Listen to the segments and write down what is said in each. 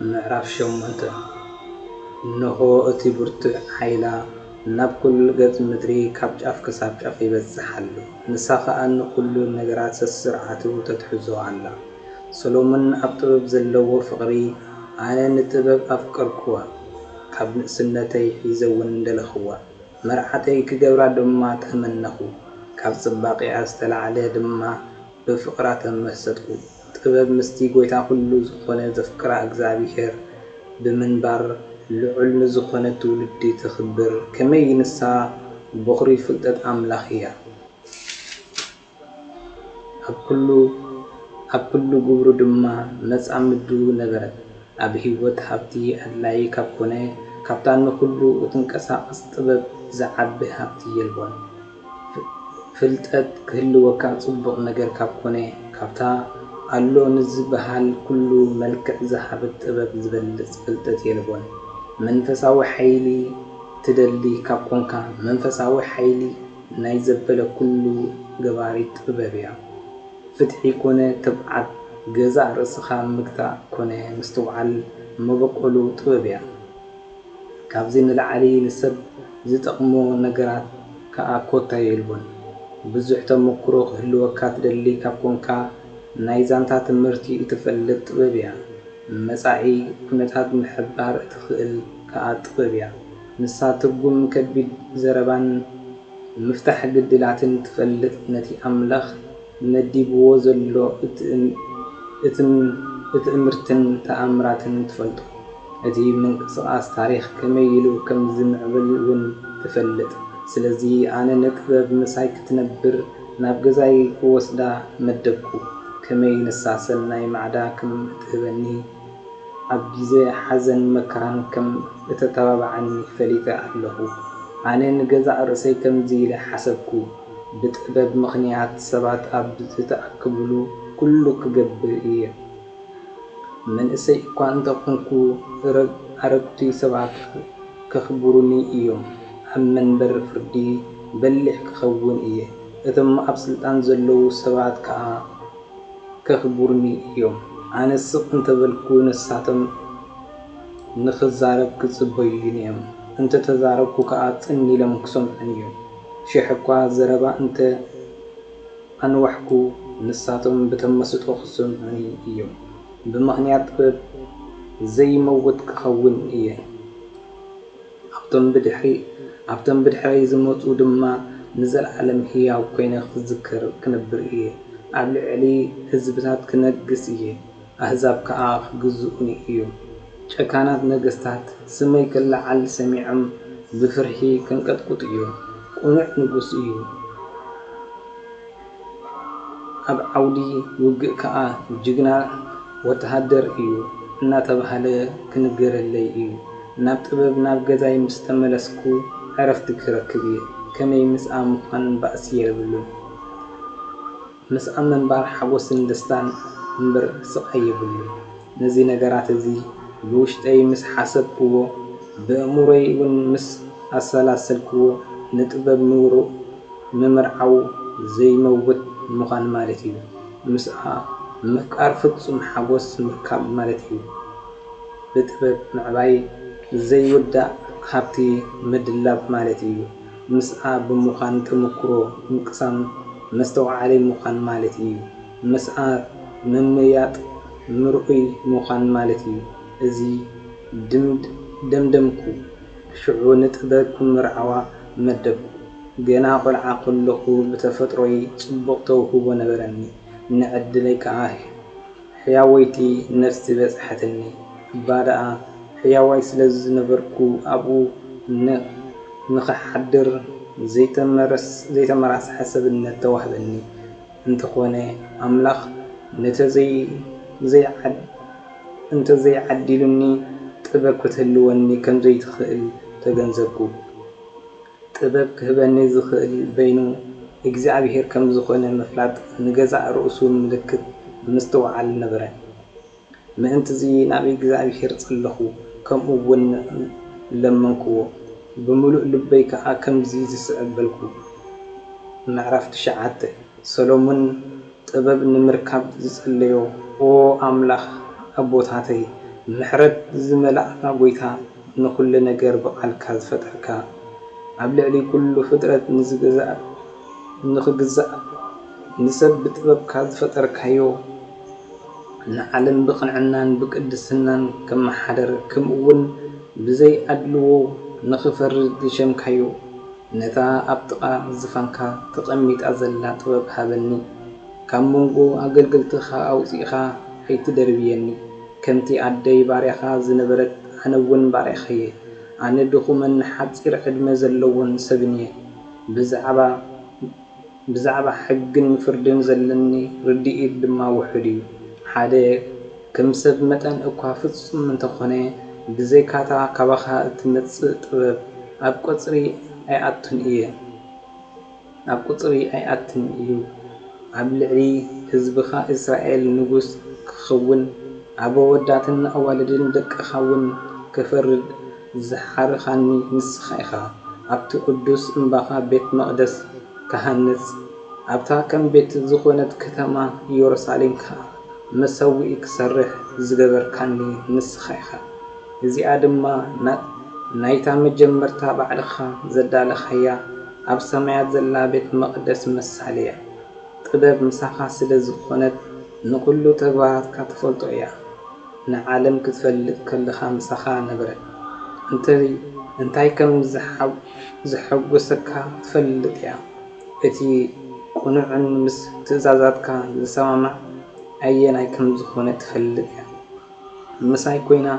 ምዕራፍ 8 እነሆ እቲ ብርቱዕ ሓይላ ናብ ኩሉ ገጽ ምድሪ ካብ ጫፍ ክሳብ ጫፍ ይበጽሕ ኣሎ። ንሳ ኸኣ ንኹሉ ነገራት ስርዓቱ ተትሕዞ ኣላ። ሰሎሞን ኣብ ጥበብ ዘለዎ ፍቕሪ ኣነ ንጥበብ ኣፍቀርክዋ፣ ካብ ንእስነተይ ሒዘውን እንደለኽዋ። መርዓተይ ክገብራ ድማ ተመነኹ፣ ካብ ጽባቕኣ ዝተላዕለ ድማ ብፍቕራ ተመሰጥኩ። ጥበብ ምስቲ ጐይታ ኩሉ ዝኾነ ዘፍቅራ እግዚኣብሔር ብምንባር ልዑል ንዝኾነ ትውልዲ ትኽብር። ከመይ ንሳ በኹሪ ፍልጠት ኣምላኽ እያ። ኣብ ኩሉ ግብሩ ድማ መጻምዱ ነበረት። ኣብ ህይወት ሃብቲ ኣድላይ ካብ ኮነ ካብታ ንኹሉ እትንቀሳቐስ ጥበብ ዝዓቢ ሃብቲ የልቦን። ፍልጠት ክህልወካ ጽቡቕ ነገር ካብ ኮነ ካብታ ኣሎ ንዝበሃል ኩሉ መልክዕ ዝሃበት ጥበብ ዝበልጽ ፍልጠት የልቦን። መንፈሳዊ ሓይሊ ትደሊ ካብ ኮንካ መንፈሳዊ ሓይሊ ናይ ዘበለ ኩሉ ገባሪት ጥበብ እያ። ፍትሒ ኮነ ትብዓት ገዛእ ርእስኻ ምግታእ ኮነ ምስትውዓል መበቆሉ ጥበብ እያ። ካብዚ ንላዕሊ ንሰብ ዝጠቕሞ ነገራት ከዓ ኮታ የልቦን። ብዙሕ ተመክሮ ክህልወካ ትደሊ ካብ ኮንካ ናይ ዛንታ ትምህርቲ እትፈልጥ ጥበብ እያ። መጻኢ ኩነታት ምሕባር እትኽእል ከዓ ጥበብ እያ። ንሳ ትርጉም ከቢድ ዘረባን ምፍታሕ ግድላትን ትፈልጥ፣ ነቲ ኣምላኽ መዲብዎ ዘሎ እትእምርትን ተኣምራትን ትፈልጦ። እቲ ምንቅስቓስ ታሪኽ ከመይ ኢሉ ከም ዝምዕብል እውን ትፈልጥ። ስለዚ ኣነ ንጥበብ ምሳይ ክትነብር ናብ ገዛይ ክወስዳ መደብኩ። ከመይ ንሳ ሰናይ ማዕዳ ከም እትህበኒ ኣብ ግዜ ሓዘን መከራን ከም እተተባብዓኒ ፈሊጠ ኣለኹ። ኣነ ንገዛእ ርእሰይ ከምዚ ኢለ ሓሰብኩ፣ ብጥበብ ምኽንያት ሰባት ኣብ ዝተኣከብሉ ኩሉ ክገብር እየ። መንእሰይ እኳ እንተኾንኩ ኣረጉቲ ሰባት ከኽብሩኒ እዮም። ኣብ መንበር ፍርዲ በሊሕ ክኸውን እየ። እቶም ኣብ ስልጣን ዘለዉ ሰባት ከዓ ከኽብሩኒ እዮም። ኣነ ስቕ እንተበልኩ ንሳቶም ንኽዛረብ ክጽበዩኒ እዮም። እንተ ተዛረብኩ ከዓ ጽን ኢሎም ክሰምዑኒ እዮም። ሽሕ እኳ ዘረባ እንተ ኣንዋሕኩ ንሳቶም ብተመስጦ ክሰምዑኒ እዮም። ብምኽንያት ጥበብ ዘይመውት ክኸውን እየ። ኣብቶም ብድሕረይ ዝመፁ ድማ ንዘለዓለም ሕያው ኮይነ ክነብር እየ። ኣብ ልዕሊ ህዝብታት ክነግስ እየ፣ ኣሕዛብ ከዓ ክግዝኡኒ እዮም። ጨካናት ነገሥታት ስመይ ክለዓል ሰሚዖም ብፍርሒ ከንቀጥቅጡ እዮም። ቁኑዕ ንጉስ እዩ፣ ኣብ ዓውዲ ውግእ ከዓ ጅግና ወተሃደር እዩ እናተባህለ ክንገረለይ እዩ። ናብ ጥበብ ናብ ገዛይ ምስ ተመለስኩ ዕረፍቲ ክረክብ እየ። ከመይ ምስኣ ምዃን ባእሲ የብሉን። ምስኣ ምንባር ሓጎስን ደስታን እምበር ስቓይ የብሉን። ነዚ ነገራት እዚ ብውሽጠይ ምስ ሓሰብክዎ ብእሙሮይ እውን ምስ ኣሰላሰልክዎ ንጥበብ ምምርዓው ዘይመውት ምዃን ማለት እዩ። ምስኣ ምፍቃር ፍጹም ሓጎስ ምርካብ ማለት እዩ። ብጥበብ ምዕባይ ዘይወዳእ ሃብቲ ምድላብ ማለት እዩ። ምስኣ ብምዃን ተመክሮ ምቅሳም መስተውዓሊ ምዃን ማለት እዩ። ምስኣ ምምያጥ ምርኡይ ምዃን ማለት እዩ። እዚ ደምደምኩ፣ ሽዑ ንጥበብ ክምርዓዋ መደብኩ። ገና ቆልዓ ከለኹ ብተፈጥሮይ ጽቡቕ ተውህቦ ነበረኒ። ንዕድለይ ከዓ ሕያወይቲ ነፍሲ በጽሐትኒ። እባ ደኣ ሕያዋይ ስለ ዝነበርኩ ኣብኡ ንኽሓድር ዘይተመራስሐ ሰብነት ተዋህበኒ። እንተኾነ ኣምላኽ እንተዘይዓዲሉኒ ጥበብ ክትህልወኒ ከምዘይትኽእል ተገንዘብኩ። ጥበብ ክህበኒ ዝኽእል በይኑ እግዚኣብሔር ከም ዝኾነ ምፍላጥ ንገዛእ ርእሱ ምልክት ምስትውዓል ነበረ። ምእንቲ እዚ ናብ እግዚኣብሔር ጸለኹ፣ ከምኡውን ለመንክዎ። ብምሉእ ልበይ ከዓ ከምዚ ዝስዕበልኩ። ምዕራፍ 9 ሰሎሞን ጥበብ ንምርካብ ዝጸለዮ ኦ ኣምላኽ ኣቦታተይ محرد زملأك قويتا نخل نجر بقالك فترك عبل علي كل فترة نخجزاء نسب بطببك فترك هيو نعلم بقنعنان بقدسنان كم حدر كم أول بزي أدلو نخفر دشمك هيو نتا أبطأ زفنكا تقميت أزلا طبب هابني كم منغو أقلقلتخا أو سيخا حيت دربيني كمتي عدي باريخا زنبرت أنون باريخي أنا دخو من حبسير عدم زلون سبني بزعبا حقن فردن زلني ردي إدما وحدي حادي كم سب متن أكوافص من تخوني بزي كاتا كبخا تمتص طبب أبقصري أي أتن إيو عبلعي حزبخا إسرائيل نقوس خون عبو وداتن أوالدين دك خون كفرد زحار خاني نسخيخا عبت قدوس انباخا بيت مقدس كهنس عبتا كم بيت زخونت كتما يورسالين كا مسوي كسرح زغبر كاني نسخيخا زي آدما نايتا مجمرتا بعدخا زدال خيا عب سمايات زلا بيت مقدس مساليا طبب مساخا سيده زخونت نكلو تغبارات كتفلطو ايا نعالم كتفلت كلخا مساخا نبرت انتاي كم زحب وسكا تفلت يا اتي قنوعن مس تزازاتكا زسامع ايناي كم زخونت تفلت يا مساي كوينا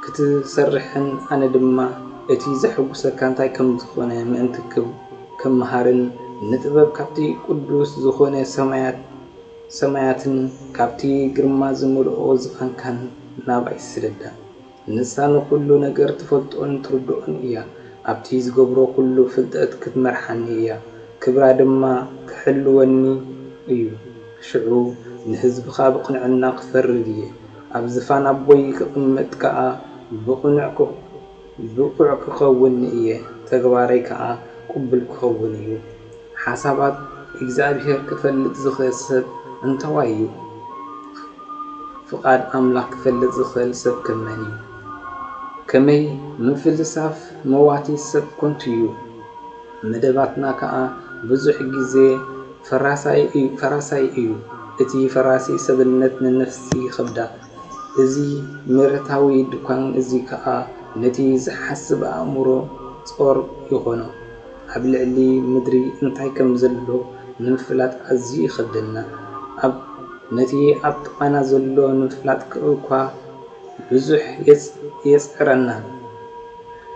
كتسرحن انا دما اتي زحب وسكا انتاي كم زخونه مانتكب كم مهارن نتبب كابتي قدوس زخونه سماياتن كابتي غرما زمرو زفانكان ناباي سددا نسانو كله نجر تفلطون تردون إياه أبتي زقبرو كله فلتت كتمرحني إياه كبرى دما كحلوني إيو شعو نهزب خابقن عنا قفردية أبزفان أبوي كقمتك بقعك خون إياه تقباري كا قبل خون إيو حسابات إجزابير كفلت زخسب انتوايو فقاد أملاك فلت زخسب كمانيو كمي من فلساف مواتي سب كنتيو مدباتنا كا بزح جزي فراساي ايو اتي فراسي سبنت من نفسي خبدا ازي مرتاوي دكان ازي كا نتي زحسب امرو صور يخونو عبلعلي مدري انتاي كم زلو نفلات ازي خدلنا نتي أبطانا زلو نفلات كأوكوا بزح يسعرنا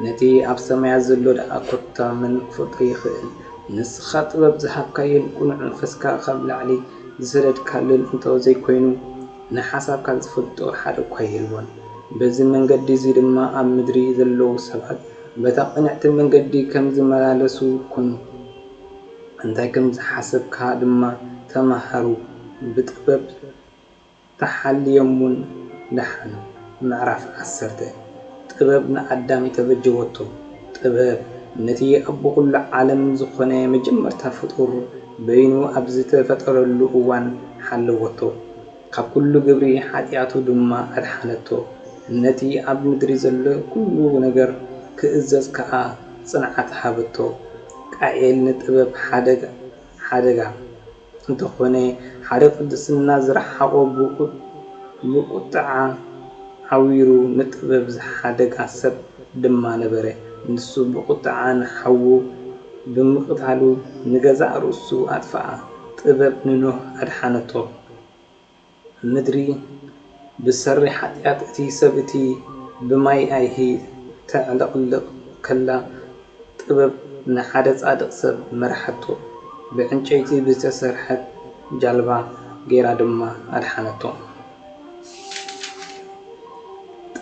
نتي أبسما يزلو لأكوتا من فطري خيل نسخات وبزحب كاين كون عنفسكا قبل علي زرد كالل انتو زي كوينو نحاسب كالزفتو حادو كويلون بزي من قدي زي لما أم مدري زلو سبات بتقنعت من قدي كم زملالسو كونو انتاي كم زحاسب كادما تمهرو بتقبب تحل يومون لحنو معرف عسرته طببنا قدامي تبجوتو طبب نتي أبو كل عالم زخنة مجمرتا فطور بينو أبزت فطر اللؤوان حلوتو قب كل جبري حاتياتو دما أرحنتو نتي أب مدري زل كل نجر كإزاز كا صنعت حابتو كأيل نطبب حدقا انتخوني حرق دسنا زرحقو بقطعا حويرو نطبب زحادق سب دما نبره نسو بقطعان حو بمقطعلو نجزع رؤسو أدفع طبب ننوه أدحانتو مدري بسري حتيات اتي سبتي بماي ايهي تعلق كلا طبب نحادث أدق سب مرحتو بعنشيتي بتسرحت جالبا غير دما أدحانتو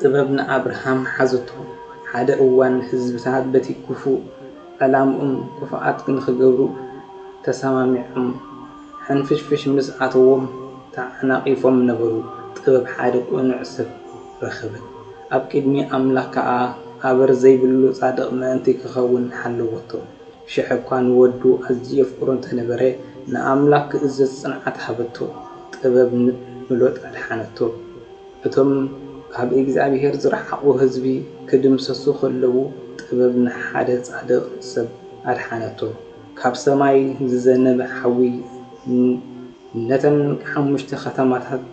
طببنا أبراهام حزتو حدا أوان حزبتات بتي كفو ألامهم كفاءات كنخجبرو تسامعهم حنفشفش مسعتهم تعناقيفهم نبرو طبب حادق ونعسب رخبت أبكدمي أملاك أبر زي بلو صادق ما أنتي كخون حلوتو شحب كان ودو أزيف قرنت نبري نأملاك إزز صنعت حبتو طبب ملوت الحانتو بتم ካብ እግዚአብሔር ዝረሓቁ ህዝቢ ክድምሰሱ ከለዉ ጥበብ ንሓደ ጻድቕ ሰብ ኣድሓነቶ። ካብ ሰማይ ዝዘነበ ሓዊ ነተን 5 ከተማታት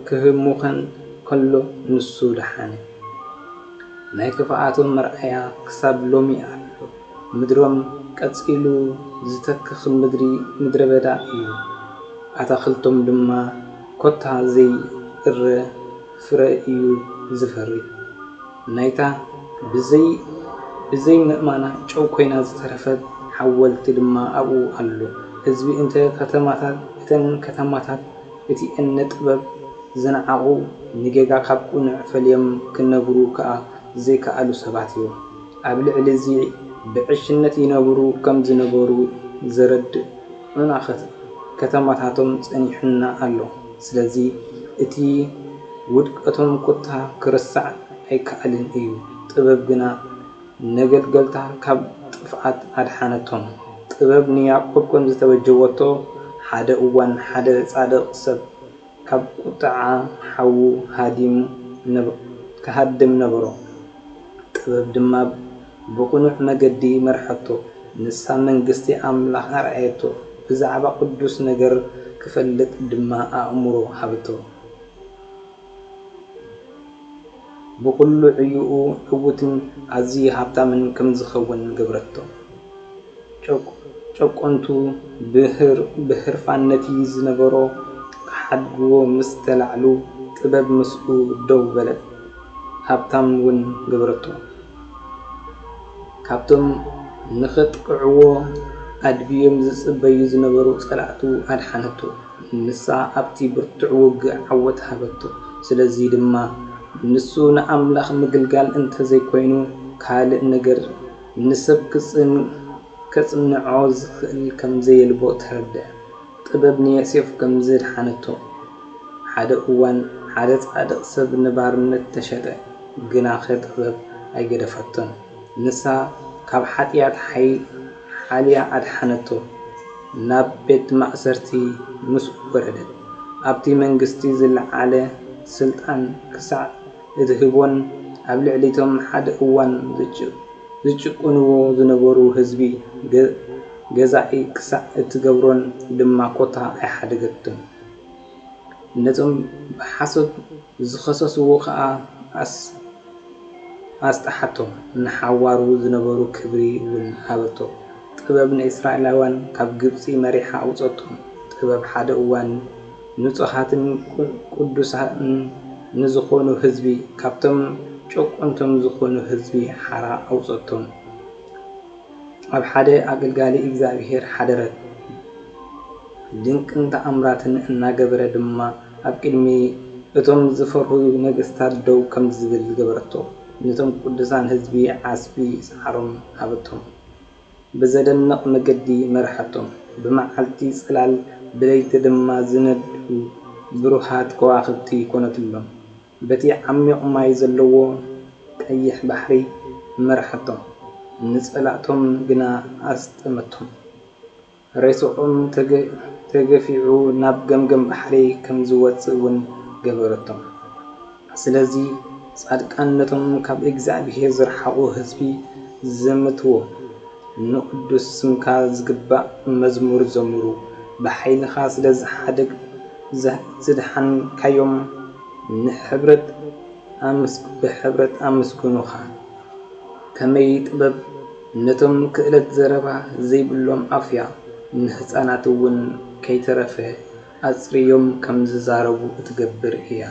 ክህሙኸን ከሎ ንሱ ደሓነ። ናይ ክፍኣቶም መርኣያ ክሳብ ሎሚ ኣሎ። ምድሮም ቀጺሉ ዝተክኽ ምድረ በዳ እዩ። ኣታኽልቶም ድማ ኮታ ዘይእረ ፍረ እዩ ዝፈሪ። ናይታ ብዘይ ምእማና ጨው ኮይና ዝተረፈት ሓወልቲ ድማ ኣብኡ ኣሎ። ህዝቢ እተን ከተማታት እቲአን ጥበብ ዝነዓቑ ንጌጋ ካብ ቁኑዕ ፈልዮም ክነብሩ ከዓ ዘይከኣሉ ሰባት እዮም። ኣብ ልዕሊ እዚ ብዕሽነት ይነብሩ ከም ዝነበሩ ዘረድእ ዑናኸት ከተማታቶም ጸኒሑና ኣሎ። ስለዚ እቲ ውድቀቶም ኮታ ክርሳዕ ኣይከኣልን እዩ። ጥበብ ግና ነገልገልታ ካብ ጥፍኣት ኣድሓነቶም። ጥበብ ንያዕቆብ ከም ዝተበጀወቶ ሓደ እዋን ሓደ ጻድቕ ሰብ ካብ ቁጥዓ ሓዉ ክሃድም ነበሮ። ጥበብ ድማ ብቕኑዕ መገዲ መርሐቶ። ንሳ መንግስቲ ኣምላኽ ኣርኣየቶ። ብዛዕባ ቅዱስ ነገር ክፈልጥ ድማ ኣእምሮ ሃብቶ። ብኩሉ ዕዩኡ ዕውትን ኣዝዩ ሃብታምን ከም ዝኸውን ግብረቶ። ጨቆንቱ ብህርፋነቲ ዝነበሮ ክሓድግዎ ምስ ተላዕሉ ጥበብ ምስኡ ደው በለት። ሃብታም እውን ግብረቶ። ካብቶም ንኽጥቅዕዎ ኣድብዮም ዝጽበዩ ዝነበሩ ጸላእቱ ኣድሓነቶ። ንሳ ኣብቲ ብርቱዕ ውግእ ዓወት ሃበቶ። ስለዚ ድማ ንሱ ንኣምላኽ ምግልጋል እንተዘይኮይኑ ካልእ ነገር ንሰብ ከጽንዖ ዝኽእል ከም ዘየልቦ ተረድዕ። ጥበብ ንዮሴፍ ከም ዘድሓነቶ። ሓደ እዋን ሓደ ጻድቕ ሰብ ንባርነት ተሸጠ። ግና ጥበብ ኣይገደፈቶን። ንሳ ካብ ሓጢኣት ሓልያ ኣድሓነቶ። ናብ ቤት ማእሰርቲ ምስኡ ወረደት። ኣብቲ መንግስቲ ዝለዓለ ስልጣን ክሳዕ እትህቦን ኣብ ልዕሊቶም ሓደ እዋን ዝጭቁንዎ ዝነበሩ ህዝቢ ገዛኢ ክሳዕ እትገብሮን ድማ ኮታ ኣይሓደገቶም። ነቶም ብሓሶት ዝኸሰስዎ ከዓ ኣስጣሓቶም። ንሓዋሩ ዝነበሩ ክብሪ እውን ሃበቶ። ጥበብ ንእስራኤላውያን ካብ ግብፂ መሪሓ ኣውፀቶም። ጥበብ ሓደ እዋን ንጹሃትን ቅዱሳትን ንዝኾኑ ህዝቢ ካብቶም ጨቆንቶም ዝኾኑ ህዝቢ ሓራ ኣውፀቶም። ኣብ ሓደ ኣገልጋሊ እግዚአብሔር ሓደረት። ድንቅን ተኣምራትን እናገበረ ድማ ኣብ ቅድሚ እቶም ዝፈርሁ ነገስታት ደው ከም ዝብል ገበረቶ። ነቶም ቅዱሳን ህዝቢ ዓስቢ ጻዕሮም ሃበቶም። ብዘደንቕ መገዲ መርሐቶም። ብመዓልቲ ጽላል ብለይቲ ድማ ዝነድዱ ብሩሃት ከዋኽብቲ ኮነትሎም። በቲ ዓሚቕ ማይ ዘለዎ ቀይሕ ባሕሪ መርሐቶም። ንጸላእቶም ግና ኣስጠመቶም። ሬሶኦም ተገፊዑ ናብ ገምገም ባሕሪ ከም ዝወፅእ እውን ገበረቶም። ስለዚ ጻድቃነቶም ካብ እግዚአብሔር ዝረሓቁ ህዝቢ ዘመትዎ። ንቅዱስ ስምካ ዝግባእ መዝሙር ዘምሩ። ብሓይልኻ ስለ ዝድሓንካዮም ብሕብረት ኣመስግኑኻ። ከመይ ጥበብ ነቶም ክእለት ዘረባ ዘይብሎም ኣፍያ ንህፃናት እውን ከይተረፈ ኣጽርዮም ከም ዝዛረቡ እትገብር እያ።